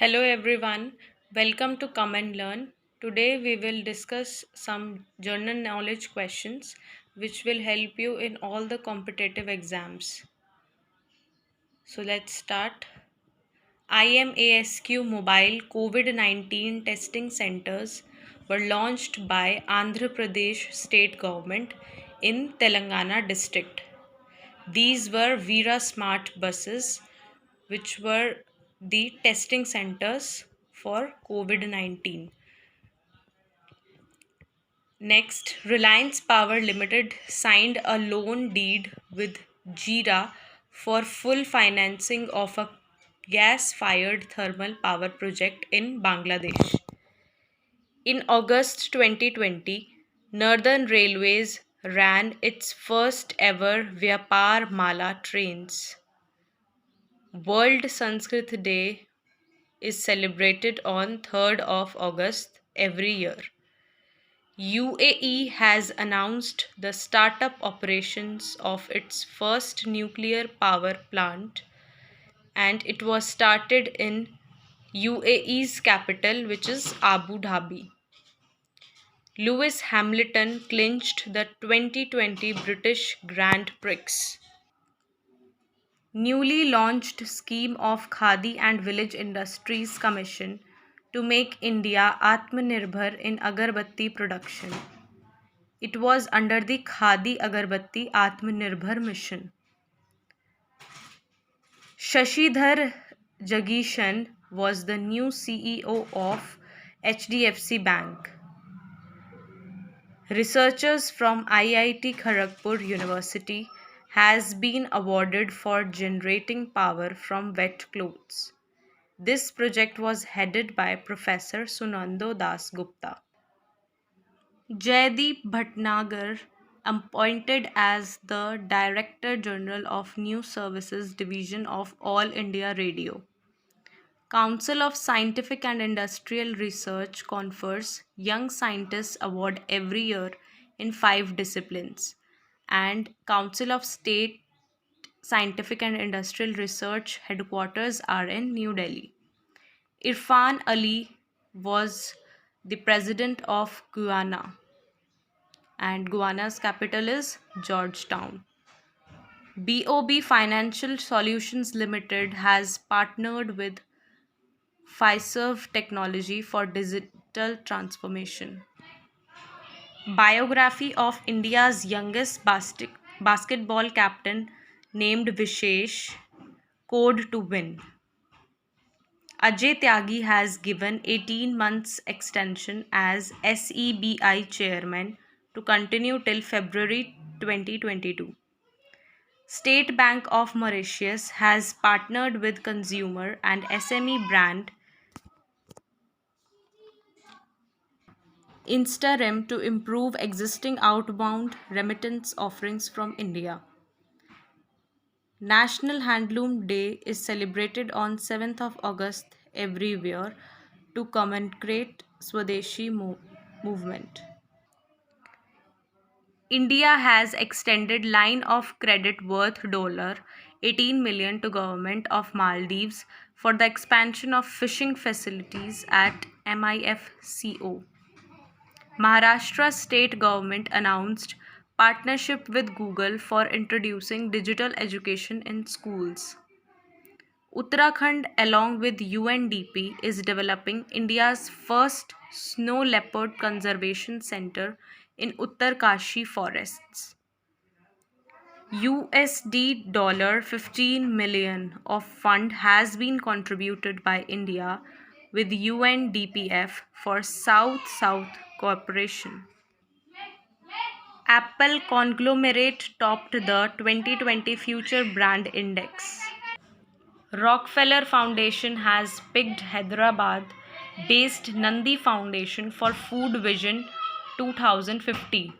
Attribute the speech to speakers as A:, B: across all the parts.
A: Hello everyone, welcome to Come and Learn. Today we will discuss some general knowledge questions which will help you in all the competitive exams. So let's start. IMASQ mobile COVID 19 testing centers were launched by Andhra Pradesh state government in Telangana district. These were Veera Smart buses, which were the testing centers for COVID 19. Next, Reliance Power Limited signed a loan deed with JIRA for full financing of a gas fired thermal power project in Bangladesh. In August 2020, Northern Railways ran its first ever Vyapar Mala trains. World Sanskrit Day is celebrated on 3rd of August every year. UAE has announced the startup operations of its first nuclear power plant, and it was started in UAE's capital, which is Abu Dhabi. Lewis Hamilton clinched the 2020 British Grand Prix. Newly launched scheme of Khadi and Village Industries Commission to make India Atmanirbhar in agarbatti production. It was under the Khadi Agarbatti Atmanirbhar mission. Shashidhar Jagishan was the new CEO of HDFC Bank. Researchers from IIT Kharagpur University has been awarded for generating power from wet clothes. This project was headed by Professor Sunando Das Gupta. Jaideep Bhatnagar appointed as the Director General of News Services Division of All India Radio. Council of Scientific and Industrial Research confers Young Scientists Award every year in 5 disciplines, and Council of State Scientific and Industrial Research headquarters are in New Delhi. Irfan Ali was the president of Guyana, and Guyana's capital is Georgetown. BOB Financial Solutions Limited has partnered with Fiserv Technology for digital transformation. Biography of India's youngest basketball captain named Vishesh, Code to Win. Ajay Tyagi has given 18 months extension as SEBI chairman to continue till February 2022. State Bank of Mauritius has partnered with consumer and SME brand Instarem to improve existing outbound remittance offerings from India. National Handloom Day is celebrated on 7th of August every year to commemorate Swadeshi movement. India has extended line of credit worth $18 million to government of Maldives for the expansion of fishing facilities at MIFCO. Maharashtra state government announced partnership with Google for introducing digital education in schools. Uttarakhand, along with UNDP, is developing India's first snow leopard conservation center in Uttarkashi forests. USD 15 million of fund has been contributed by India with UNDPF for South-South cooperation. Apple conglomerate topped the 2020 Future Brand Index. Rockefeller Foundation has picked Hyderabad-based Nandi Foundation for Food Vision 2050.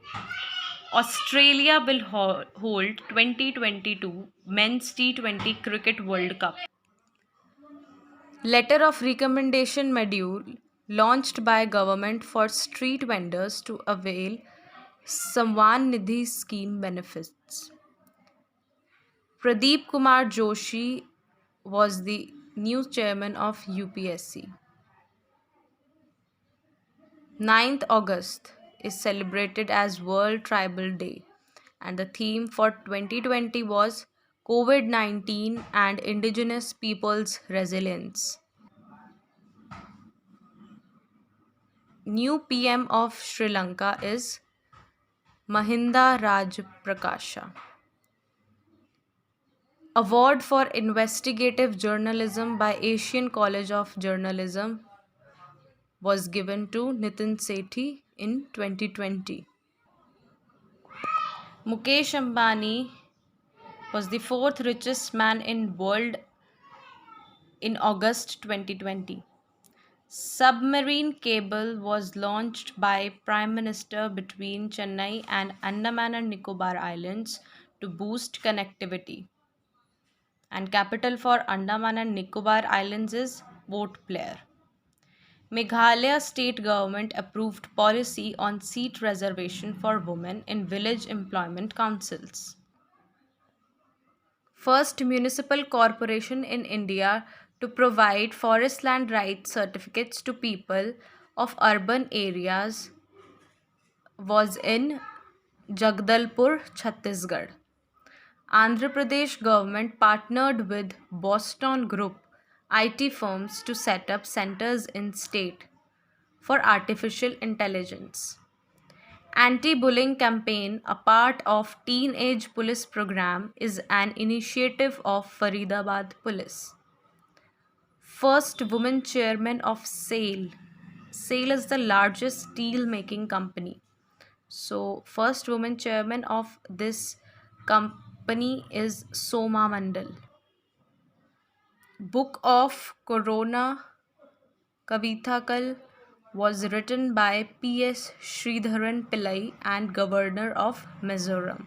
A: Australia will hold 2022 Men's T20 Cricket World Cup. Letter of recommendation module launched by government for street vendors to avail Samvan Nidhi scheme benefits. Pradeep Kumar Joshi was the New chairman of UPSC. 9th August is celebrated as World Tribal Day, and the theme for 2020 was COVID 19 and Indigenous Peoples' Resilience. New PM of Sri Lanka is Mahinda Rajapaksa. Award for Investigative Journalism by Asian College of Journalism was given to Nitin Sethi in 2020. Mukesh Ambani was the fourth richest man in world in August 2020. Submarine cable was launched by Prime Minister between Chennai and Andaman and Nicobar Islands to boost connectivity. And capital for Andaman and Nicobar Islands is Port Blair. Meghalaya state government approved policy on seat reservation for women in village employment councils. First municipal corporation in India to provide forest land rights certificates to people of urban areas was in Jagdalpur, Chhattisgarh. Andhra Pradesh government partnered with Boston Group IT firms to set up centers in state for artificial intelligence. Anti-bullying campaign, a part of teenage police program, is an initiative of Faridabad Police. First woman chairman of SAIL. SAIL is the largest steel making company. So, first woman chairman of this company is Soma Mandal. Book of Corona Kavithakal was written by P.S. Sridharan Pillai and Governor of Mizoram.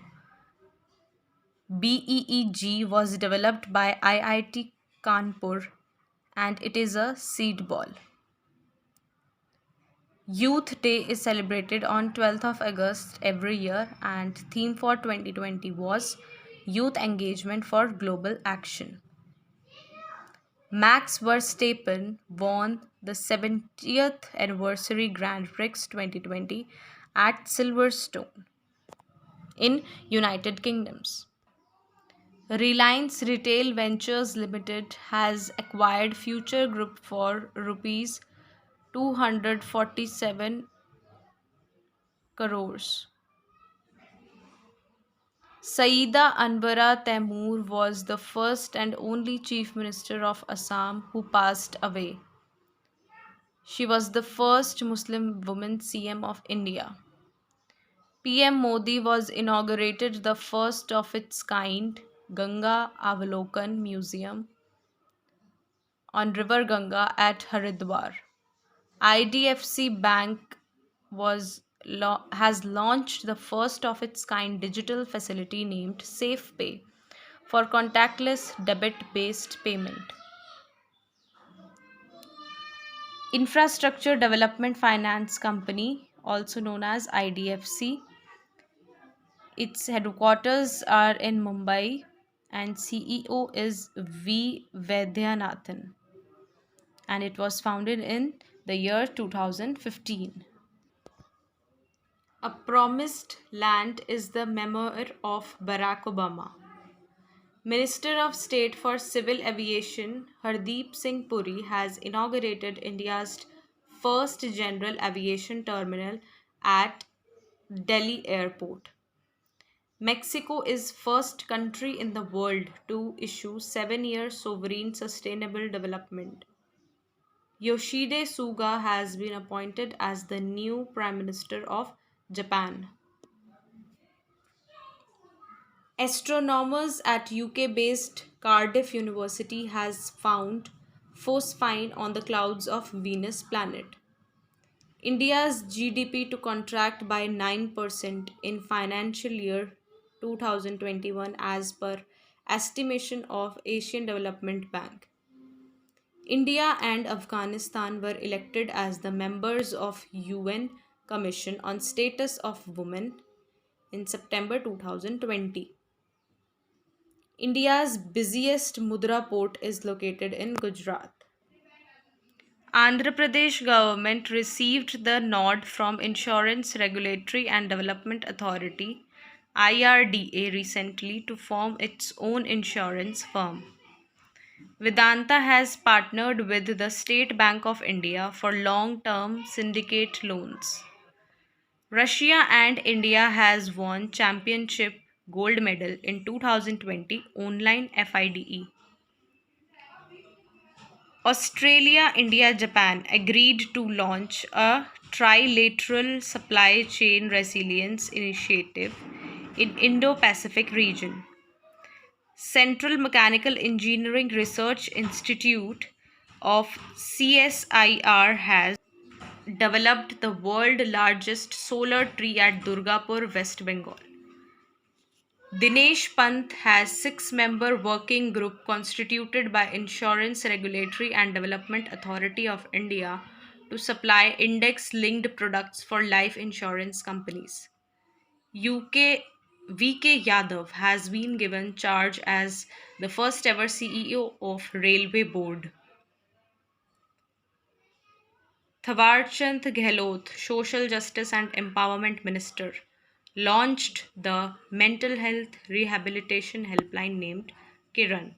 A: BEEG was developed by IIT Kanpur and it is a seed ball. Youth Day is celebrated on 12th of August every year and theme for 2020 was Youth Engagement for Global Action. Max Verstappen won the 70th anniversary Grand Prix 2020 at Silverstone in United Kingdoms. Reliance Retail Ventures Limited has acquired Future Group for rupees 247 crores. Saida Anwara Taimur was the first and only Chief Minister of Assam who passed away. She was the first Muslim woman CM of India. PM Modi was inaugurated the first of its kind Ganga Avalokan Museum on River Ganga at Haridwar. IDFC Bank has launched the first of its kind digital facility named SafePay for contactless debit based payment. Infrastructure Development Finance Company, also known as IDFC, its headquarters are in Mumbai and CEO is V. Vaidyanathan and it was founded in the year 2015. A Promised Land is the memoir of Barack Obama. Minister of State for Civil Aviation Hardeep Singh Puri has inaugurated India's first general aviation terminal at Delhi Airport. Mexico is first country in the world to issue 7-year sovereign sustainable development. Yoshide Suga has been appointed as the new Prime Minister of Japan. Astronomers at UK-based Cardiff University has found phosphine on the clouds of Venus planet. India's GDP to contract by 9% in financial year 2021 as per estimation of Asian Development Bank. India and Afghanistan were elected as the members of UN Commission on Status of Women in September 2020. India's busiest Mudra port is located in Gujarat. Andhra Pradesh government received the nod from Insurance Regulatory and Development Authority IRDA recently to form its own insurance firm. Vedanta has partnered with the State Bank of India for long-term syndicate loans. Russia and India has won championship gold medal in 2020 online FIDE. Australia, India, Japan agreed to launch a trilateral supply chain resilience initiative in Indo-Pacific region. Central Mechanical Engineering Research Institute of CSIR has developed the world's largest solar tree at Durgapur, West Bengal. Dinesh Pant has six-member working group constituted by Insurance Regulatory and Development Authority of India to supply index-linked products for life insurance companies. UK VK Yadav has been given charge as the first ever CEO of Railway Board. Thawarchand Gehlot, Social Justice and Empowerment Minister, launched the mental health rehabilitation helpline named Kiran